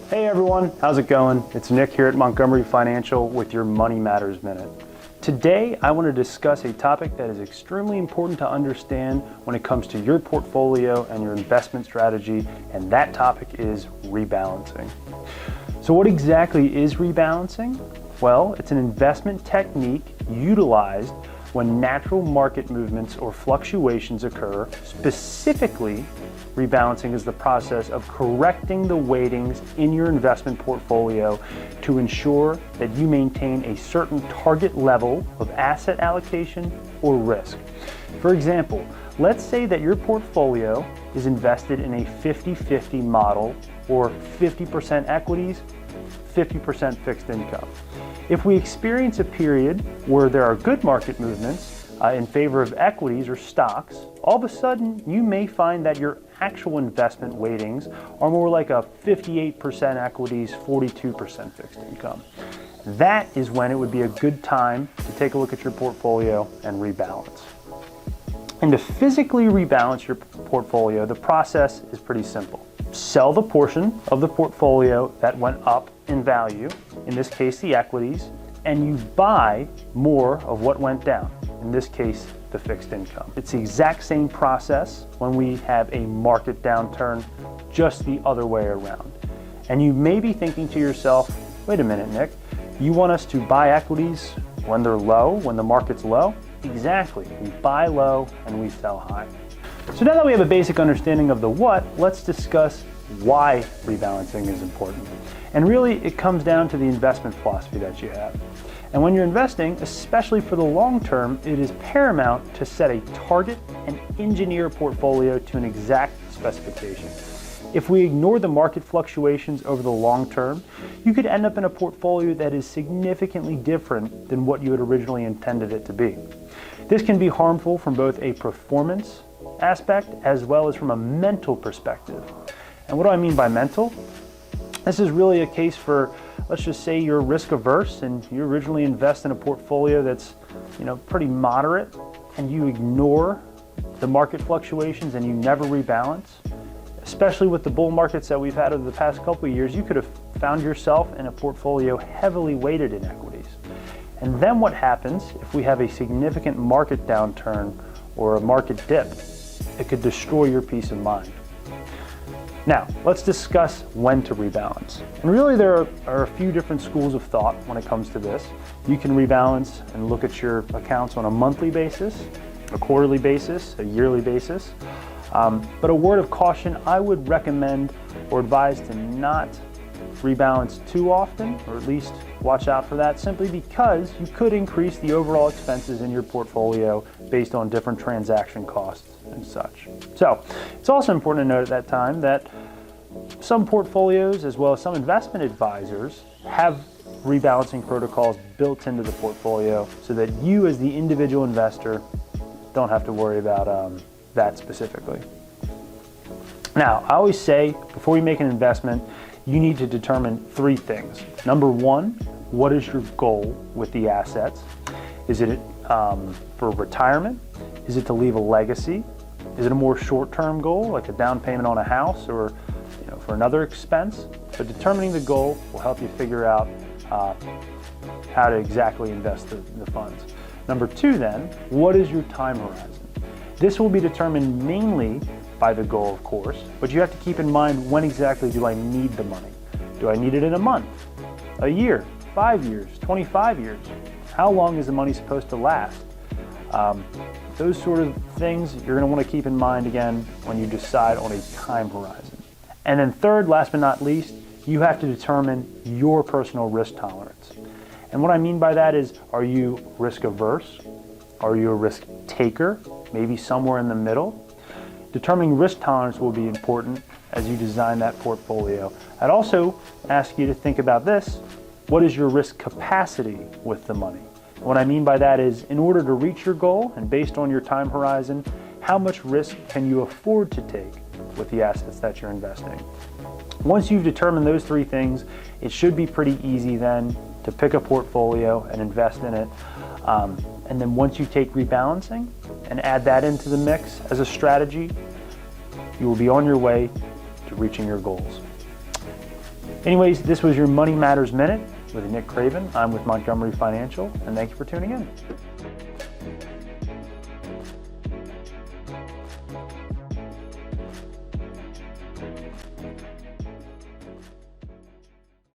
Hey everyone, how's it going? It's Nick here at Montgomery Financial with your Money Matters Minute. Today, I want to discuss a topic that is extremely important to understand when it comes to your portfolio and your investment strategy, and that topic is rebalancing. So what exactly is rebalancing? Well, it's an investment technique utilized when natural market movements or fluctuations occur. Specifically, rebalancing is the process of correcting the weightings in your investment portfolio to ensure that you maintain a certain target level of asset allocation or risk. For example, let's say that your portfolio is invested in a 50-50 model or 50% equities, 50% fixed income. If we experience a period where there are good market movements in favor of equities or stocks, all of a sudden you may find that your actual investment weightings are more like a 58% equities, 42% fixed income. That is when it would be a good time to take a look at your portfolio and rebalance. And to physically rebalance your portfolio, the process is pretty simple. Sell the portion of the portfolio that went up in value, in this case the equities, and you buy more of what went down, in this case the fixed income. It's the exact same process when we have a market downturn, just the other way around. And you may be thinking to yourself, wait a minute, Nick, you want us to buy equities when they're low, when the market's low? Exactly, we buy low and we sell high. So now that we have a basic understanding of the what, let's discuss why rebalancing is important. And really, it comes down to the investment philosophy that you have. And when you're investing, especially for the long term, it is paramount to set a target and engineer a portfolio to an exact specification. If we ignore the market fluctuations over the long term, you could end up in a portfolio that is significantly different than what you had originally intended it to be. This can be harmful from both a performance aspect as well as from a mental perspective. And what do I mean by mental? This is really a case for, let's just say you're risk averse and you originally invest in a portfolio that's, pretty moderate, and you ignore the market fluctuations and you never rebalance. Especially with the bull markets that we've had over the past couple of years, you could have found yourself in a portfolio heavily weighted in equities. And then what happens if we have a significant market downturn or a market dip? It could destroy your peace of mind. Now, let's discuss when to rebalance. And really there are a few different schools of thought when it comes to this. You can rebalance and look at your accounts on a monthly basis, a quarterly basis, a yearly basis. But a word of caution, I would recommend or advise to not rebalance too often, or at least watch out for that, simply because you could increase the overall expenses in your portfolio based on different transaction costs and such. So it's also important to note at that time that some portfolios, as well as some investment advisors, have rebalancing protocols built into the portfolio so that you as the individual investor don't have to worry about that specifically. Now, I always say before you make an investment, you need to determine three things. Number one, what is your goal with the assets? Is it for retirement? Is it to leave a legacy? Is it a more short-term goal, like a down payment on a house or for another expense? But determining the goal will help you figure out how to exactly invest the funds. Number two then, what is your time horizon? This will be determined mainly by the goal, of course, but you have to keep in mind, when exactly do I need the money? Do I need it in a month, a year, 5 years, 25 years? How long is the money supposed to last? Those sort of things you're going to want to keep in mind again when you decide on a time horizon. And then third, last but not least, you have to determine your personal risk tolerance. And what I mean by that is, are you risk averse? Are you a risk taker? Maybe somewhere in the middle? Determining risk tolerance will be important as you design that portfolio. I'd also ask you to think about this. What is your risk capacity with the money? What I mean by that is, in order to reach your goal and based on your time horizon, how much risk can you afford to take with the assets that you're investing? Once you've determined those three things, it should be pretty easy then to pick a portfolio and invest in it. And then once you take rebalancing and add that into the mix as a strategy, you will be on your way to reaching your goals. Anyways, this was your Money Matters Minute with Nick Craven. I'm with Montgomery Financial, and thank you for tuning in.